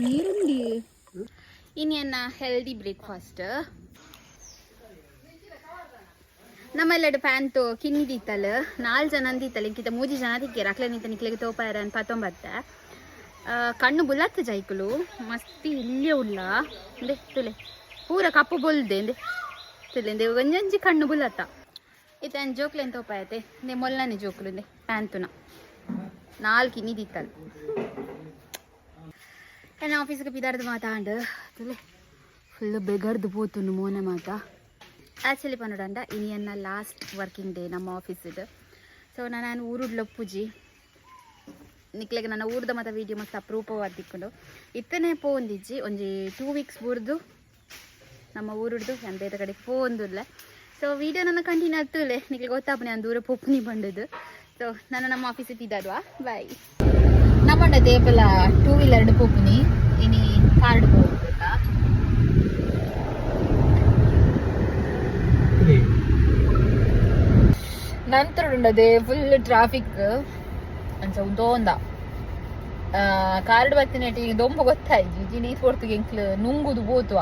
ನೀರುಂಡಿ ಇನ್ನೇನ healthy breakfast ನಮ್ಮೆಲ್ಲಡು ಪ್ಯಾಂತು ಕಿನ್ನಿದಿತ್ತಲ್ಲ 4 ಜನ ಅಂದಿತ್ತಲ್ಲ ಇಂಕಿತ 3 ಜನ ತಿಕ್ಕೇರ ಅಕ್ಲೆ ನಿಂತ ನಿಕ್ಲೆಗೆ ತೋಪಾರ ಅಂತ 19 ಕಣ್ಣು ಬುಲ್ಲತ್ತ ಜೈಕುಲು ಮಸ್ತಿ ಇಲ್ಲೇ ಉಲ್ಲ ಅಂದೆ ತುಲೆ ಪೂರ ಕಪ್ಪು ಬೊಲ್ದೆ ಅಂದೆ ತುಲೆ ಅಂದೆ ಒಂಜಂಜಿ ಕಣ್ಣು ಬುಲ್ಲತ್ತ ಇತ್ತ ಜೋಕ್ಲೆ ಅಂತ ತೋಪಾಯತೆ ಅಂದೆ ಮೊಲ್ಲನೆ ಜೋಕುಲು ಅಂದೆ ಪ್ಯಾಂತುನ 4 ಕಿನ್ನಿದಿತ್ತಲ್ಲ ನಾನು ಆಫೀಸ್ಗೆ ಬಿದಾರ್ದು ಮಾತಾಂಡು ತುಲೆ ಫುಲ್ ಬೆಗರ್ದು ಪೋತುಂಡು ಮೋನೆ ಮಾತ ಆ್ಯಕ್ಚುಲಿ ಪನ್ನೋಡಂಡ ಇನಿಯನ್ನ ಲಾಸ್ಟ್ ವರ್ಕಿಂಗ್ ಡೇ ನಮ್ಮ ಆಫೀಸಿದು ಸೊ ನಾನು ಊರುಡ್ಲೊಪ್ಪುಜಿ ನಿಕ್ಲೆಗೆ ನನ್ನ ಊರ್ದ ಮತ್ತು ವೀಡಿಯೋ ಮಸ್ತ್ ಅಪರೂಪವಾದಿಕ್ಕೊಂಡು ಇತ್ತನೇ ಪೋಂದಿಜ್ಜಿ ಒಂಜಿ 2 ವೀಕ್ಸ್ ಬುರ್ದು ನಮ್ಮ ಊರುಡ್ದು ನಾನು ಬೇರೆ ಕಡೆಗೆ ಪೋಂದಿಲ್ಲ ಸೊ ವೀಡಿಯೋ ನನ್ನ ಕಂಟಿನ್ಯೂ ಆಗ್ತೂಲೆ ನಿಕ್ಲೆಗೆ ಗೊತ್ತಾಪನೆ ನಾನು ದೂರ ಪೊಪ್ಪುನಿ ಬಂದದ್ದು ಸೊ ನಾನು ನಮ್ಮ ಆಫೀಸಿಗೆ ಇದ್ದಾದ್ವಾ ಬಾಯ್ ನಮ್ಮಂಡ ದೇಪಲ 2 ವೀಲರ್ ಪೊಪ್ಪುನಿ ಇನಿ ಕಾರ್ಡ್ ಹೋಗ್ಬೇಕಾ ನಂತರ ಉಂಡದೆ ಫುಲ್ ಟ್ರಾಫಿಕ್ ಅಂಚ ಉಂದೋಂದ ಕಾರ್ಡ್ ಬತ್ತಿನಟಿ ದೊಂಬ ಗೊತ್ತಾಯ್ತು ನೀರು ಕೊಡ್ತಿಗೆ ಎಂಕ್ಲು ನುಂಗುದು ಬೋತುವ